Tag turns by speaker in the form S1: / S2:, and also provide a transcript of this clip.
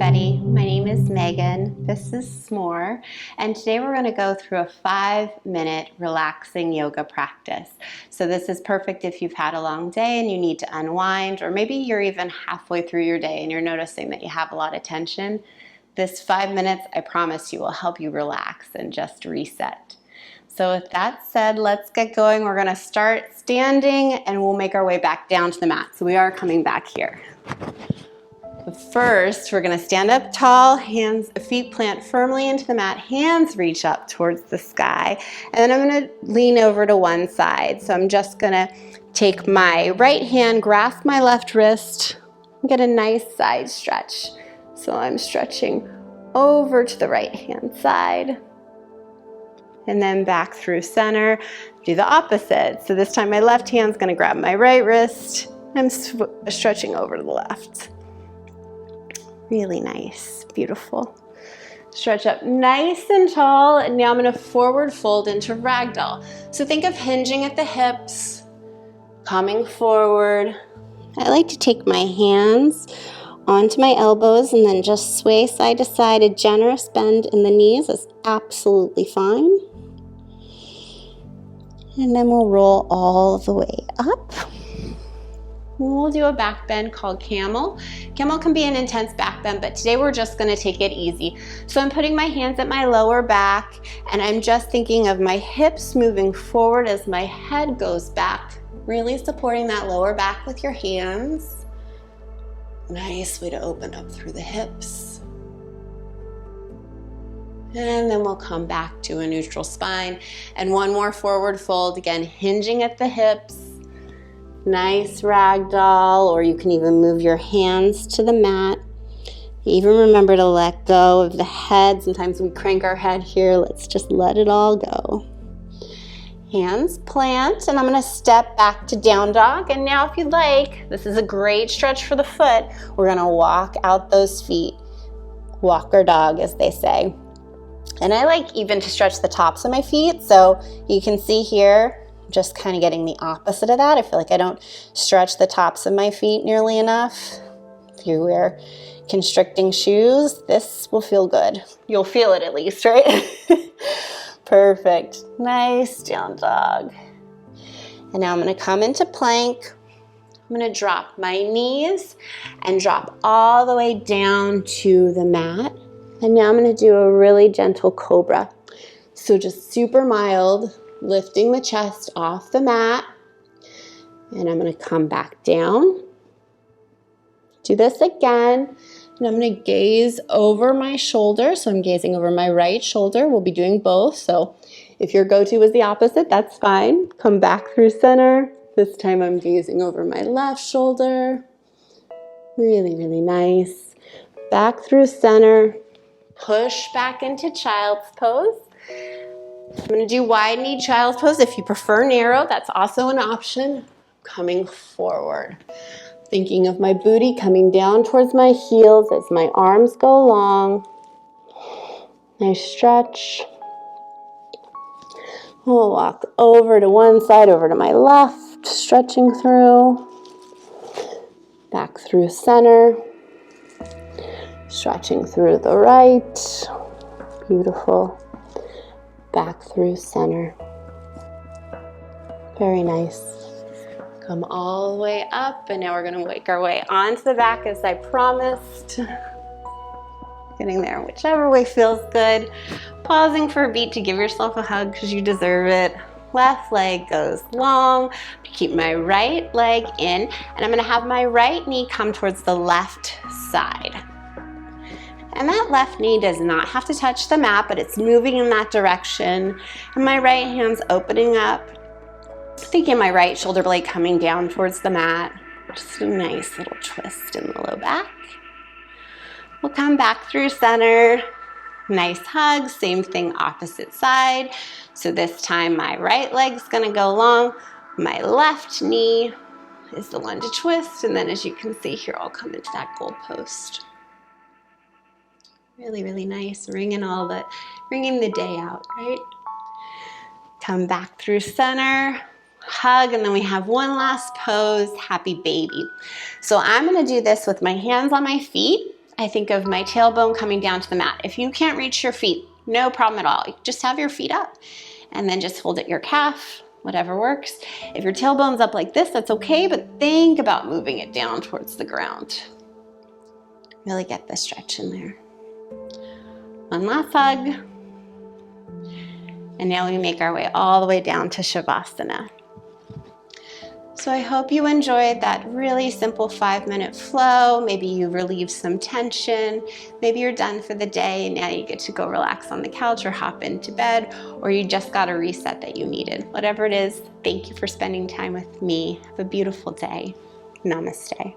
S1: everybody. My name is Megan. This is S'more, and today we're going to go through a 5-minute relaxing yoga practice. So this is perfect if you've had a long day and you need to unwind, or maybe you're even halfway through your day and you're noticing that you have a lot of tension. This 5 minutes, I promise you, will help you relax and just reset. So with that said, let's get going. We're going to start standing and we'll make our way back down to the mat. So we are coming back here. But first, we're going to stand up tall, feet plant firmly into the mat, hands reach up towards the sky, and then I'm going to lean over to one side. So I'm just going to take my right hand, grasp my left wrist, and get a nice side stretch. So I'm stretching over to the right hand side, and then back through center. Do the opposite. So this time my left hand's going to grab my right wrist. I'm stretching over to the left. Really nice, beautiful. Stretch up nice and tall, and now I'm going to forward fold into ragdoll. So think of hinging at the hips, coming forward. I like to take my hands onto my elbows and then just sway side to side. A generous bend in the knees is absolutely fine. And then we'll roll all the way up. We'll do a back bend called camel. Camel can be an intense back bend, but today we're just going to take it easy. So I'm putting my hands at my lower back, and I'm just thinking of my hips moving forward as my head goes back, really supporting that lower back with your hands. Nice way to open up through the hips. And then we'll come back to a neutral spine. And one more forward fold, again, hinging at the hips. Nice ragdoll, or you can even move your hands to the mat. Even remember to let go of the head. Sometimes we crank our head here. Let's just let it all go. Hands plant, and I'm going to step back to down dog. And now if you'd like, this is a great stretch for the foot. We're going to walk out those feet. Walker dog, as they say. And I like even to stretch the tops of my feet. So you can see here, just kind of getting the opposite of that. I feel like I don't stretch the tops of my feet nearly enough. If you wear constricting shoes, this will feel good. You'll feel it at least, right? Perfect. Nice down dog. And now I'm going to come into plank. I'm going to drop my knees and drop all the way down to the mat. And now I'm going to do a really gentle cobra. So just super mild, lifting the chest off the mat. And I'm going to come back down. Do this again. And I'm going to gaze over my shoulder. So I'm gazing over my right shoulder. We'll be doing both. So if your go-to is the opposite, that's fine. Come back through center. This time I'm gazing over my left shoulder. Really, really nice. Back through center. Push back into child's pose. I'm going to do wide knee child's pose. If you prefer narrow, that's also an option. Coming forward. Thinking of my booty coming down towards my heels as my arms go long. Nice stretch. We'll walk over to one side, over to my left, stretching through. Back through center. Stretching through the right. Beautiful. Back through center. Very nice. Come all the way up, and now we're going to make our way onto the back as I promised. Getting there whichever way feels good. Pausing for a beat to give yourself a hug because you deserve it. Left leg goes long. Keep my right leg in, and I'm going to have my right knee come towards the left side. And that left knee does not have to touch the mat, but it's moving in that direction. And my right hand's opening up. Thinking my right shoulder blade coming down towards the mat. Just a nice little twist in the low back. We'll come back through center. Nice hug. Same thing opposite side. So this time my right leg's gonna go long. My left knee is the one to twist. And then as you can see here, I'll come into that goal post. Really, really nice. Ringing the day out, right? Come back through center, hug, and then we have one last pose, happy baby. So I'm gonna do this with my hands on my feet, I think of my tailbone coming down to the mat. If you can't reach your feet, no problem at all. You just have your feet up and then just hold at your calf, whatever works. If your tailbone's up like this, that's okay, but think about moving it down towards the ground. Really get the stretch in there. One last hug. And now we make our way all the way down to Shavasana. So I hope you enjoyed that really simple 5-minute flow. Maybe you relieved some tension. Maybe you're done for the day and now you get to go relax on the couch or hop into bed, or you just got a reset that you needed. Whatever it is, thank you for spending time with me. Have a beautiful day. Namaste.